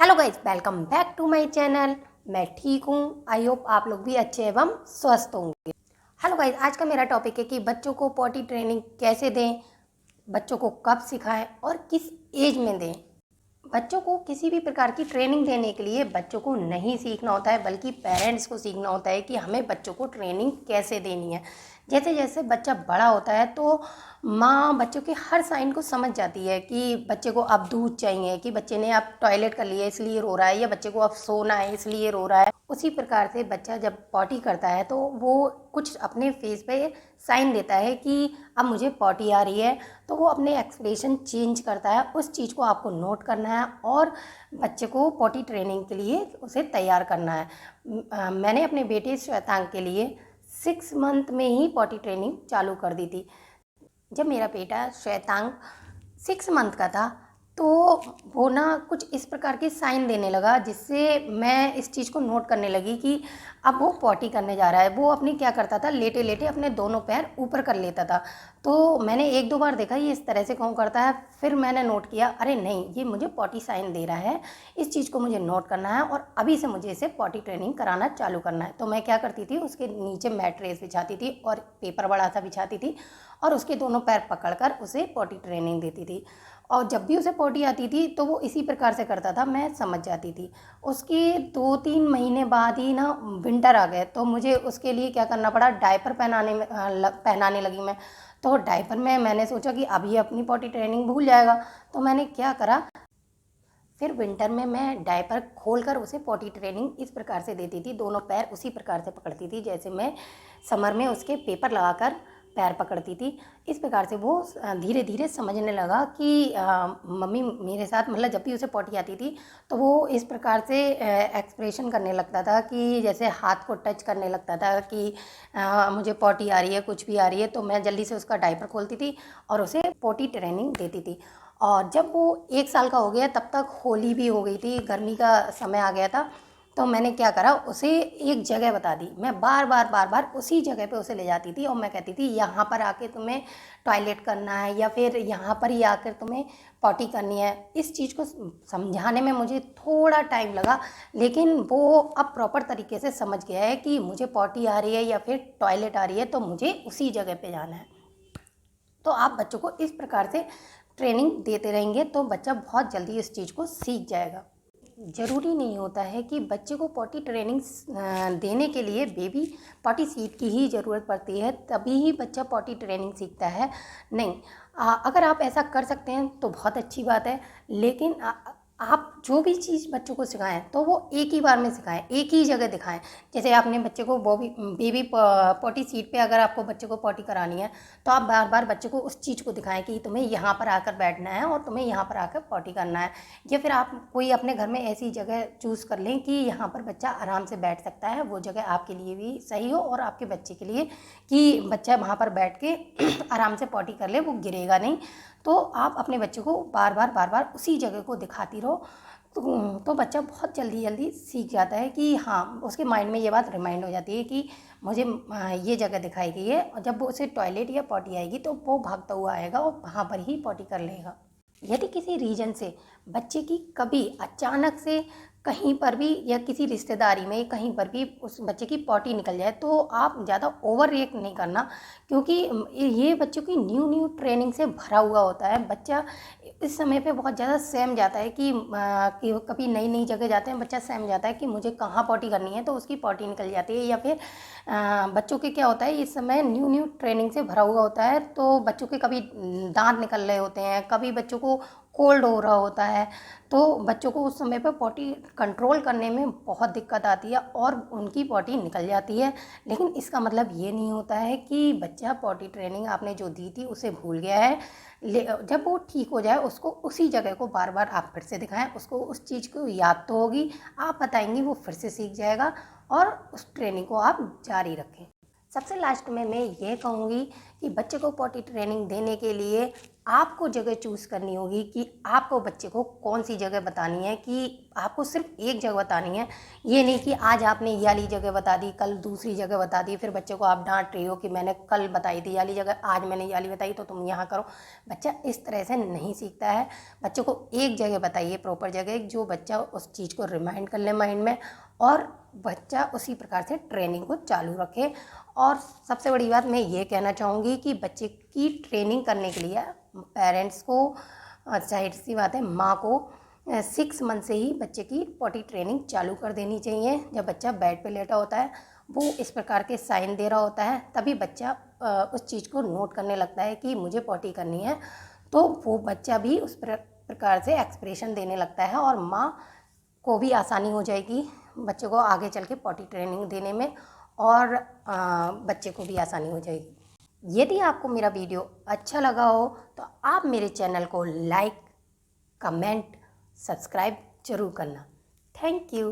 Hello guys, welcome back to my channel. मैं ठीक हूँ। आई होप आप लोग भी अच्छे एवं स्वस्थ होंगे। हेलो गाइज, आज का मेरा टॉपिक है कि बच्चों को पॉटी ट्रेनिंग कैसे दें, बच्चों को कब सिखाएं और किस एज में दें। बच्चों को किसी भी प्रकार की ट्रेनिंग देने के लिए बच्चों को नहीं सीखना होता है, बल्कि पेरेंट्स को सीखना होता है कि हमें बच्चों को ट्रेनिंग कैसे देनी है। जैसे जैसे बच्चा बड़ा होता है तो माँ बच्चों के हर साइन को समझ जाती है कि बच्चे को अब दूध चाहिए, कि बच्चे ने अब टॉयलेट कर लिया इसलिए रो रहा है, या बच्चे को अब सोना है इसलिए रो रहा है। उसी प्रकार से बच्चा जब पॉटी करता है तो वो कुछ अपने फेस पे साइन देता है कि अब मुझे पॉटी आ रही है, तो वो अपने एक्सप्रेशन चेंज करता है। उस चीज़ को आपको नोट करना है और बच्चे को पॉटी ट्रेनिंग के लिए उसे तैयार करना है। मैंने अपने बेटे श्वेतांग के लिए 6 मंथ में ही पॉटी ट्रेनिंग चालू कर दी थी। जब मेरा बेटा श्वेतांग 6 मंथ का था तो वो ना कुछ इस प्रकार के साइन देने लगा, जिससे मैं इस चीज़ को नोट करने लगी कि अब वो पॉटी करने जा रहा है। वो अपनी क्या करता था, लेटे लेटे अपने दोनों पैर ऊपर कर लेता था। तो मैंने एक दो बार देखा ये इस तरह से क्यों करता है। फिर मैंने नोट किया, अरे नहीं, ये मुझे पॉटी साइन दे रहा है, इस चीज़ को मुझे नोट करना है और अभी से मुझे इसे पॉटी ट्रेनिंग कराना चालू करना है। तो मैं क्या करती थी, उसके नीचे मैट्रेस बिछाती थी और पेपर बड़ा सा बिछाती थी और उसके दोनों पैर पकड़कर उसे पॉटी ट्रेनिंग देती थी। और जब भी उसे पॉटी आती थी तो वो इसी प्रकार से करता था, मैं समझ जाती थी। उसके 2-3 महीने बाद ही ना विंटर आ गए, तो मुझे उसके लिए क्या करना पड़ा, डायपर पहनाने लगी मैं। तो डायपर में मैंने सोचा कि अब ये अपनी पॉटी ट्रेनिंग भूल जाएगा, तो मैंने क्या करा, फिर विंटर में मैं डायपर खोलकर उसे पॉटी ट्रेनिंग इस प्रकार से देती थी। दोनों पैर उसी प्रकार से पकड़ती थी जैसे मैं समर में उसके पेपर लगाकर पैर पकड़ती थी। इस प्रकार से वो धीरे धीरे समझने लगा कि मम्मी मेरे साथ, मतलब जब भी उसे पॉटी आती थी तो वो इस प्रकार से एक्सप्रेशन करने लगता था कि जैसे हाथ को टच करने लगता था कि मुझे पॉटी आ रही है, कुछ भी आ रही है। तो मैं जल्दी से उसका डायपर खोलती थी और उसे पॉटी ट्रेनिंग देती थी। और जब वो 1 साल का हो गया तब तक होली भी हो गई थी, गर्मी का समय आ गया था। तो मैंने क्या करा, उसे एक जगह बता दी। मैं बार बार उसी जगह पे उसे ले जाती थी और मैं कहती थी यहाँ पर आके तुम्हें टॉयलेट करना है या फिर यहाँ पर ही आकर तुम्हें पॉटी करनी है। इस चीज़ को समझाने में मुझे थोड़ा टाइम लगा, लेकिन वो अब प्रॉपर तरीके से समझ गया है कि मुझे पॉटी आ रही है या फिर टॉयलेट आ रही है तो मुझे उसी जगह पे जाना है। तो आप बच्चों को इस प्रकार से ट्रेनिंग देते रहेंगे तो बच्चा बहुत जल्दी इस चीज़ को सीख जाएगा। ज़रूरी नहीं होता है कि बच्चे को पॉटी ट्रेनिंग देने के लिए बेबी पॉटी सीट की ही ज़रूरत पड़ती है, तभी ही बच्चा पॉटी ट्रेनिंग सीखता है। नहीं, अगर आप ऐसा कर सकते हैं तो बहुत अच्छी बात है, लेकिन आप जो भी चीज़ बच्चों को सिखाएं तो वो एक ही बार में सिखाएं, एक ही जगह दिखाएं। जैसे आपने बच्चे को बेबी पॉटी सीट पे अगर आपको बच्चे को पॉटी करानी है तो आप बार बार बच्चे को उस चीज़ को दिखाएं कि तुम्हें यहाँ पर आकर बैठना है और तुम्हें यहाँ पर आकर पॉटी करना है। या फिर आप कोई अपने घर में ऐसी जगह चूज़ कर लें कि यहाँ पर बच्चा आराम से बैठ सकता है, वो जगह आपके लिए भी सही हो और आपके बच्चे के लिए, कि बच्चा वहाँ पर बैठ के आराम से पॉटी कर ले, वो गिरेगा नहीं। तो आप अपने बच्चे को बार बार उसी जगह को दिखाती रहो, तो बच्चा बहुत जल्दी सीख जाता है कि हाँ, उसके माइंड में ये बात रिमाइंड हो जाती है कि मुझे ये जगह दिखाई गई है। और जब वो उसे टॉयलेट या पॉटी आएगी तो वो भागता हुआ आएगा और वहाँ पर ही पॉटी कर लेगा। यदि किसी रीजन से बच्चे की कभी अचानक से कहीं पर भी या किसी रिश्तेदारी में कहीं पर भी उस बच्चे की पॉटी निकल जाए तो आप ज़्यादा ओवर रिएक्ट नहीं करना, क्योंकि ये बच्चों की न्यू ट्रेनिंग से भरा हुआ होता है। बच्चा इस समय पे बहुत ज़्यादा सहम जाता है कि कभी नई जगह जाते हैं, बच्चा सहम जाता है कि मुझे कहाँ पॉटी करनी है, तो उसकी पॉटी निकल जाती है। या फिर बच्चों के क्या होता है, इस समय न्यू ट्रेनिंग से भरा हुआ होता है, तो बच्चों के कभी दांत निकल रहे होते हैं, कभी बच्चों को कोल्ड हो रहा होता है, तो बच्चों को उस समय पर पॉटी कंट्रोल करने में बहुत दिक्कत आती है और उनकी पॉटी निकल जाती है। लेकिन इसका मतलब ये नहीं होता है कि बच्चा पॉटी ट्रेनिंग आपने जो दी थी उसे भूल गया है। जब वो ठीक हो जाए उसको उसी जगह को बार बार आप फिर से दिखाएं, उसको उस चीज़ को याद तो होगी, आप बताएंगी, वो फिर से सीख जाएगा और उस ट्रेनिंग को आप जारी रखें। सबसे लास्ट में मैं ये कहूँगी कि बच्चे को पॉटी ट्रेनिंग देने के लिए आपको जगह चूज़ करनी होगी कि आपको बच्चे को कौन सी जगह बतानी है कि आपको सिर्फ एक जगह बतानी है। ये नहीं कि आज आपने ये वाली जगह बता दी, कल दूसरी जगह बता दी, फिर बच्चे को आप डांट रही हो कि मैंने कल बताई थी ये वाली जगह, आज मैंने ये वाली बताई तो तुम यहाँ करो। बच्चा इस तरह से नहीं सीखता है। बच्चों को एक जगह बताइए, प्रॉपर जगह, जो बच्चा उस चीज़ को रिमाइंड कर ले माइंड में, और बच्चा उसी प्रकार से ट्रेनिंग को चालू रखे। और सबसे बड़ी बात मैं ये कहना चाहूँगी कि बच्चे की ट्रेनिंग करने के लिए पेरेंट्स को, जाहिर सी बात है माँ को, 6 मंथ से ही बच्चे की पॉटी ट्रेनिंग चालू कर देनी चाहिए। जब बच्चा बेड पे लेटा होता है, वो इस प्रकार के साइन दे रहा होता है, तभी बच्चा उस चीज़ को नोट करने लगता है कि मुझे पॉटी करनी है। तो वो बच्चा भी उस प्रकार से एक्सप्रेशन देने लगता है, और माँ को भी आसानी हो जाएगी बच्चे को आगे चल के पॉटी ट्रेनिंग देने में, और बच्चे को भी आसानी हो जाएगी। यदि आपको मेरा वीडियो अच्छा लगा हो तो आप मेरे चैनल को लाइक, कमेंट, सब्सक्राइब जरूर करना। Thank you.